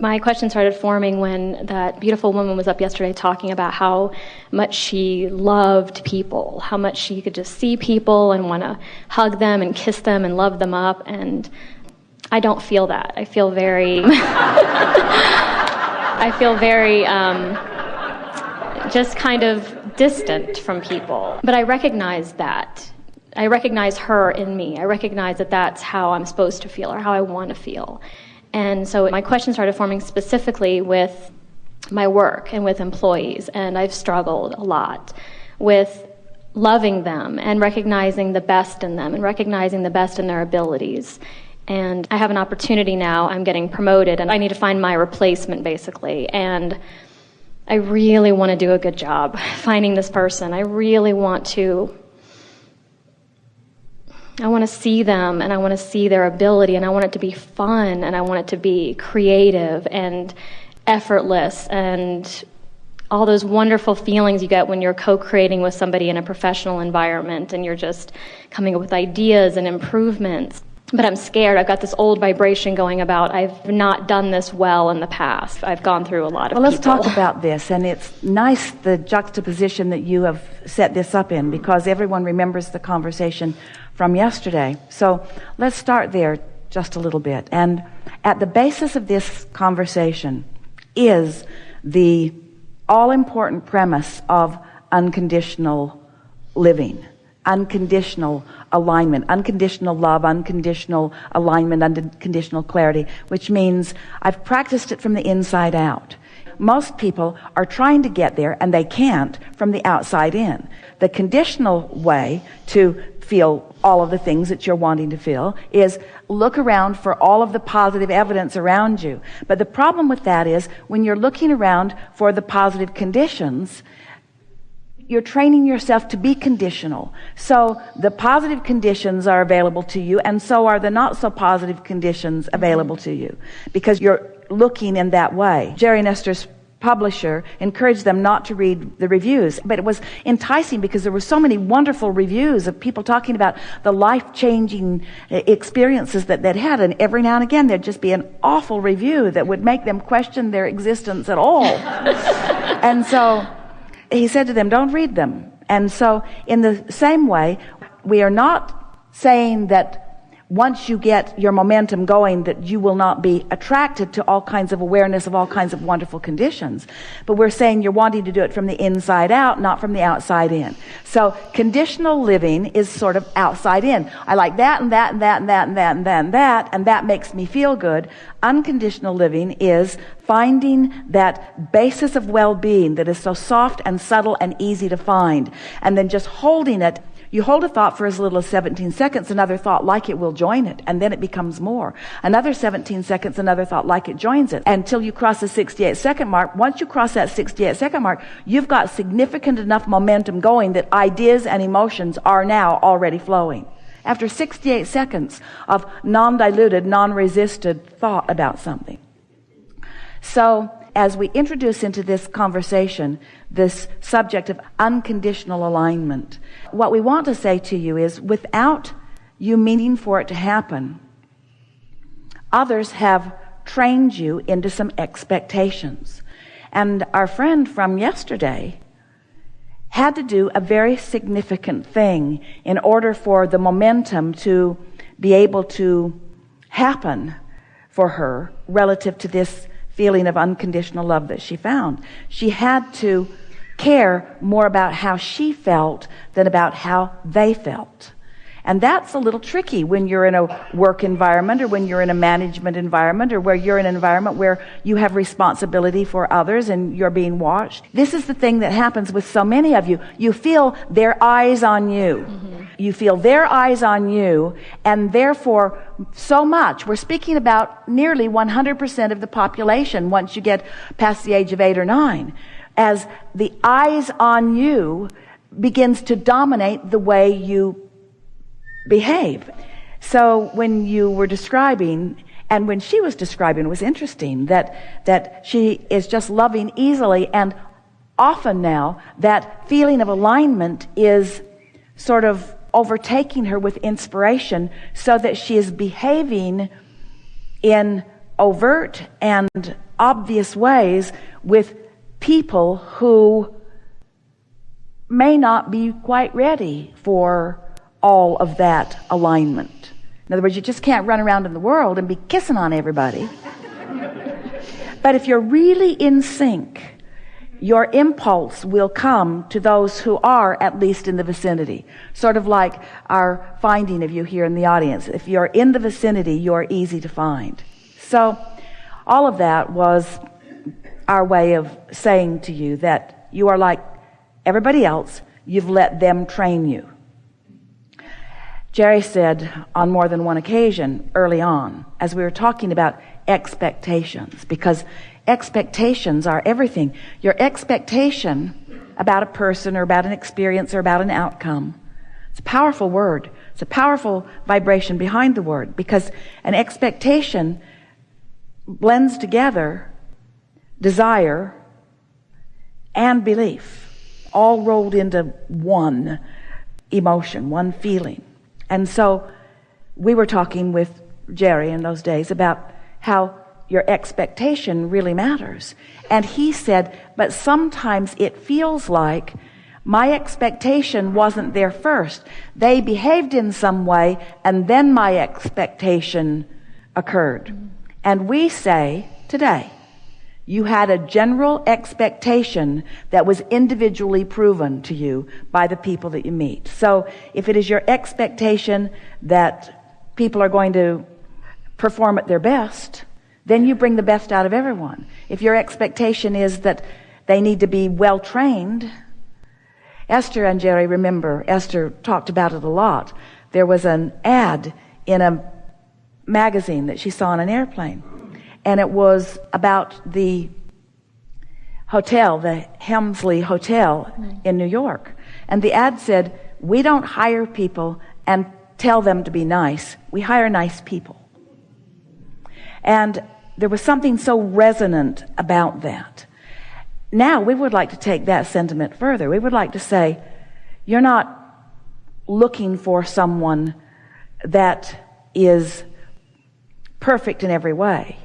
My question started forming when that beautiful woman was up yesterday talking about how much she loved people, how much she could just see people and want to hug them and kiss them and love them up. And I don't feel that. I feel very, just kind of distant from people. But I recognize that. I recognize her in me. I recognize that that's how I'm supposed to feel or how I want to feel. And so my question started forming specifically with my work and with employees, and I've struggled a lot with loving them and recognizing the best in them and recognizing the best in their abilities. And I have an opportunity now. I'm getting promoted, and I need to find my replacement, basically. And I really want to do a good job finding this person. I really want to see them, and I want to see their ability, and I want it to be fun, and I want it to be creative and effortless, and all those wonderful feelings you get when you're co-creating with somebody in a professional environment, and you're just coming up with ideas and improvements. But I'm scared. I've got this old vibration going about I've not done this well in the past. I've gone through a lot of Well, let's talk about this. And it's nice, the juxtaposition that you have set this up in, because everyone remembers the conversation from yesterday. So let's start there just a little bit. And at the basis of this conversation is the all-important premise of unconditional living. Unconditional alignment, unconditional love, unconditional alignment, unconditional clarity, which means I've practiced it from the inside out. Most people are trying to get there, and they can't, from the outside in. The conditional way to feel all of the things that you're wanting to feel is look around for all of the positive evidence around you. But the problem with that is when you're looking around for the positive conditions, you're training yourself to be conditional. So the positive conditions are available to you, and so are the not so positive conditions available to you, because you're looking in that way. Jerry and Esther's publisher encouraged them not to read the reviews, but it was enticing because there were so many wonderful reviews of people talking about the life-changing experiences that they'd had, and every now and again there'd just be an awful review that would make them question their existence at all. And so he said to them, don't read them. And so in the same way, we are not saying that once you get your momentum going that you will not be attracted to all kinds of awareness of all kinds of wonderful conditions. But we're saying you're wanting to do it from the inside out, not from the outside in. So conditional living is sort of outside in. I like that and that and that and that and that and that and that, and that makes me feel good. Unconditional living is finding that basis of well-being that is so soft and subtle and easy to find, and then just holding it. You hold a thought for as little as 17 seconds, another thought like it will join it, and then it becomes more. Another 17 seconds, another thought like it joins it, until you cross the 68-second mark. Once you cross that 68-second mark, you've got significant enough momentum going that ideas and emotions are now already flowing. After 68 seconds of non-diluted, non-resisted thought about something. So, as we introduce into this conversation this subject of unconditional alignment, what we want to say to you is, without you meaning for it to happen, others have trained you into some expectations. And our friend from yesterday had to do a very significant thing in order for the momentum to be able to happen for her relative to this feeling of unconditional love that she found. She had to care more about how she felt than about how they felt. And that's a little tricky when you're in a work environment, or when you're in a management environment, or where you're in an environment where you have responsibility for others and you're being watched. This is the thing that happens with so many of you. You feel their eyes on you. Mm-hmm. You feel their eyes on you, and therefore so much. We're speaking about nearly 100% of the population once you get past the age of 8 or 9. As the eyes on you begins to dominate the way you behave. So when you were describing, and when she was describing, it was interesting that she is just loving easily, and often now that feeling of alignment is sort of overtaking her with inspiration, so that she is behaving in overt and obvious ways with people who may not be quite ready for all of that alignment. In other words, you just can't run around in the world and be kissing on everybody. But if you're really in sync, your impulse will come to those who are at least in the vicinity. Sort of like our finding of you here in the audience. If you're in the vicinity, you're easy to find. So all of that was our way of saying to you that you are like everybody else. You've let them train you. Jerry said on more than one occasion early on, as we were talking about expectations, because expectations are everything. Your expectation about a person or about an experience or about an outcome, it's a powerful word. It's a powerful vibration behind the word, because an expectation blends together desire and belief, all rolled into one emotion, one feeling. And so we were talking with Jerry in those days about how your expectation really matters. And he said, but sometimes it feels like my expectation wasn't there first. They behaved in some way, and then my expectation occurred. And we say today, you had a general expectation that was individually proven to you by the people that you meet. So if it is your expectation that people are going to perform at their best, then you bring the best out of everyone. If your expectation is that they need to be well trained, Esther and Jerry, remember, Esther talked about it a lot. There was an ad in a magazine that she saw on an airplane. And it was about the hotel, the Helmsley Hotel in New York. And the ad said, we don't hire people and tell them to be nice. We hire nice people. And there was something so resonant about that. Now we would like to take that sentiment further. We would like to say, you're not looking for someone that is perfect in every way.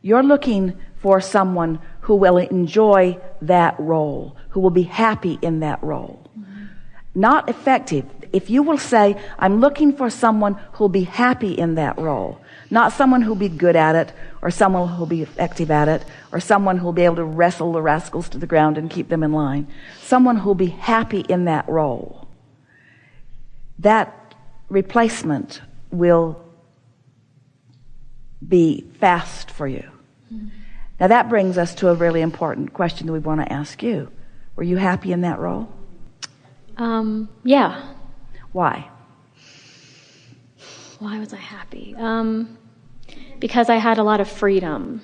You're looking for someone who will enjoy that role, who will be happy in that role. Mm-hmm. Not effective. If you will say, I'm looking for someone who'll be happy in that role, not someone who'll be good at it, or someone who'll be effective at it, or someone who'll be able to wrestle the rascals to the ground and keep them in line. Someone who'll be happy in that role. That replacement will be fast for you. Mm-hmm. Now that brings us to a really important question that we want to ask you. Were you happy in that role? Yeah. Why? Why was I happy? Because I had a lot of freedom.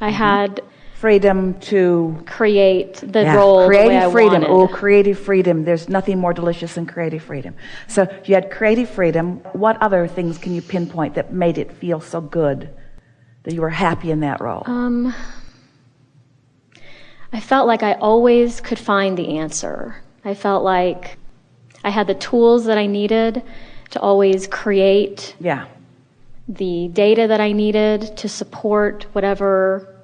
I had freedom to create the role creative the way freedom. I wanted. Oh, creative freedom. There's nothing more delicious than creative freedom. So you had creative freedom. What other things can you pinpoint that made it feel so good that you were happy in that role? I felt like I always could find the answer. I felt like I had the tools that I needed to always create the data that I needed to support whatever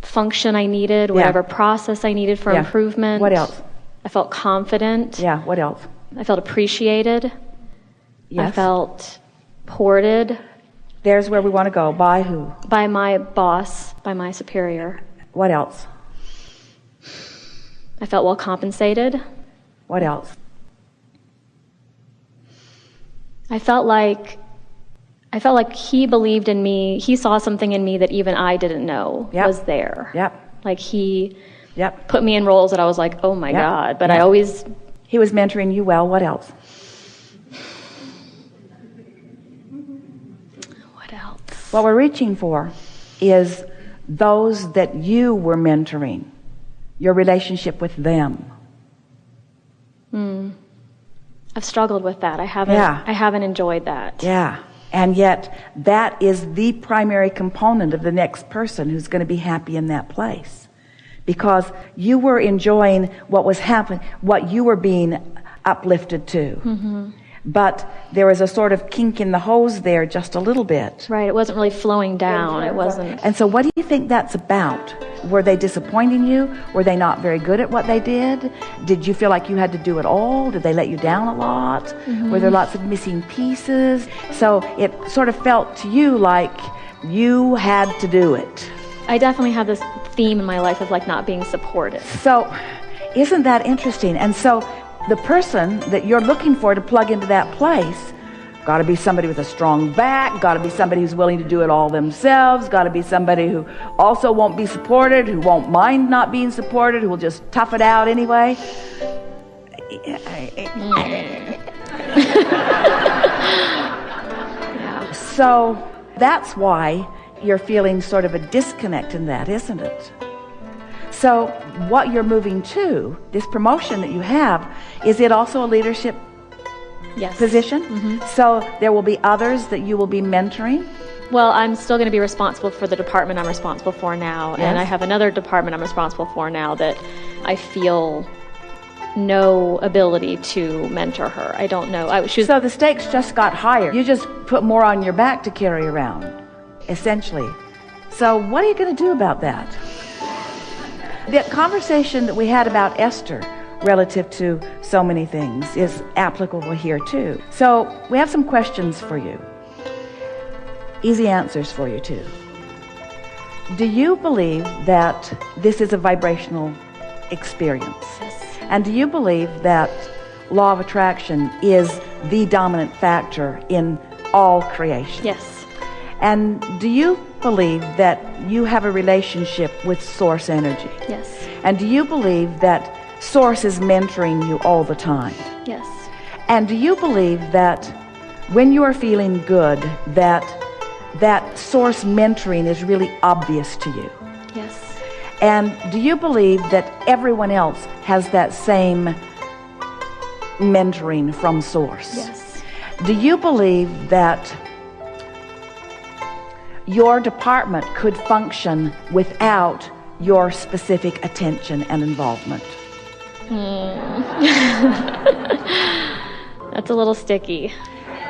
function I needed, whatever process I needed for improvement. What else? I felt confident. Yeah, what else? I felt appreciated. Yes. I felt supported. There's where we want to go. By who? By my boss, by my superior. What else? I felt well compensated. What else? I felt like he believed in me. He saw something in me that even I didn't know was there. Yep. Like he put me in roles that I was like, oh my God. But I always... He was mentoring you well. What else? What else? What we're reaching for is those that you were mentoring, your relationship with them. I've struggled with that. I haven't enjoyed that. Yeah. And yet that is the primary component of the next person who's going to be happy in that place. Because you were enjoying what was happening, what you were being uplifted to. but there was a sort of kink in the hose there just a little bit. Right, it wasn't really flowing down. It wasn't. And so what do you think that's about? Were they disappointing you? Were they not very good at what they did? Did you feel like you had to do it all? Did they let you down a lot? Mm-hmm. Were there lots of missing pieces? So it sort of felt to you like you had to do it. I definitely have this theme in my life of like not being supported. So isn't that interesting? And so the person that you're looking for to plug into that place got to be somebody with a strong back, got to be somebody who's willing to do it all themselves, got to be somebody who also won't be supported, who won't mind not being supported, who will just tough it out anyway. So that's why you're feeling sort of a disconnect in that, isn't it? So what you're moving to, this promotion that you have, is it also a leadership position? Mm-hmm. So there will be others that you will be mentoring? Well, I'm still going to be responsible for the department I'm responsible for now. Yes. And I have another department I'm responsible for now that I feel no ability to mentor her. I don't know. So the stakes just got higher. You just put more on your back to carry around, essentially. So what are you going to do about that? The conversation that we had about Esther relative to so many things is applicable here too. So we have some questions for you. Easy answers for you too. Do you believe that this is a vibrational experience? Yes. And do you believe that law of attraction is the dominant factor in all creation? Yes. And do you believe that you have a relationship with source energy? Yes. And do you believe that source is mentoring you all the time? Yes. And do you believe that when you are feeling good, that source mentoring is really obvious to you? Yes. And do you believe that everyone else has that same mentoring from source? Yes. Do you believe that your department could function without your specific attention and involvement? That's a little sticky.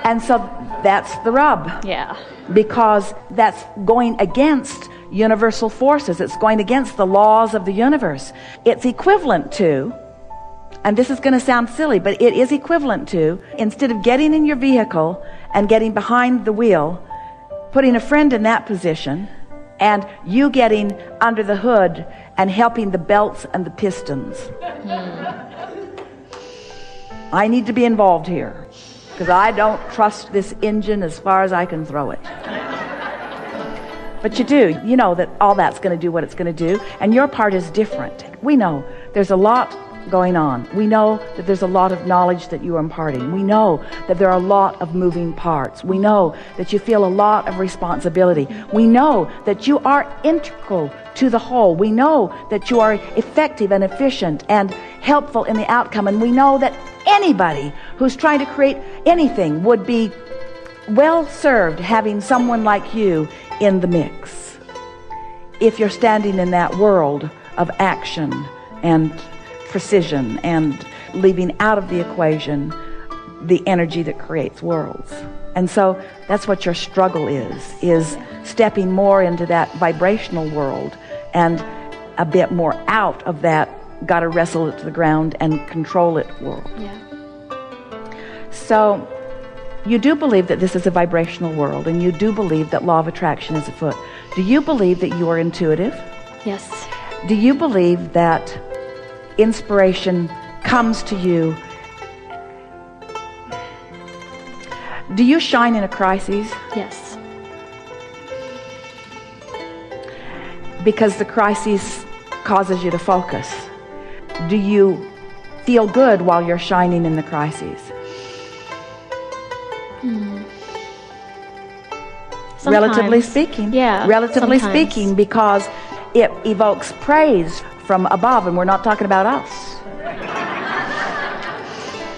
And so that's the rub. Yeah. Because that's going against universal forces. It's going against the laws of the universe. It's equivalent to, and this is going to sound silly, but it is equivalent to, instead of getting in your vehicle and getting behind the wheel, putting a friend in that position, and you getting under the hood and helping the belts and the pistons. I need to be involved here because I don't trust this engine as far as I can throw it. But you do. You know that all that's going to do what it's going to do, and your part is different. We know there's a lot going on. We know that there's a lot of knowledge that you are imparting. We know that there are a lot of moving parts. We know that you feel a lot of responsibility. We know that you are integral to the whole. We know that you are effective and efficient and helpful in the outcome. And we know that anybody who's trying to create anything would be well served having someone like you in the mix, if you're standing in that world of action and precision and leaving out of the equation the energy that creates worlds. And so that's what your struggle is stepping more into that vibrational world and a bit more out of that gotta wrestle it to the ground and control it world. Yeah. So you do believe that this is a vibrational world, and you do believe that law of attraction is afoot. Do you believe that you are intuitive? Yes. Do you believe that inspiration comes to you? Do you shine in a crisis? Yes. Because the crisis causes you to focus. Do you feel good while you're shining in the crises? Relatively speaking. Yeah. Relatively sometimes. speaking, because it evokes praise from above, and we're not talking about us.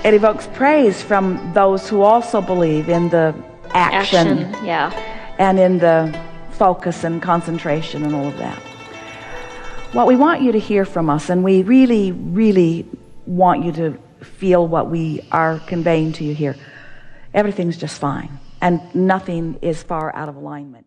It evokes praise from those who also believe in the action. Yeah. And in the focus and concentration and all of that. What we want you to hear from us, and we really, really want you to feel what we are conveying to you here. everything's just fine, and nothing is far out of alignment.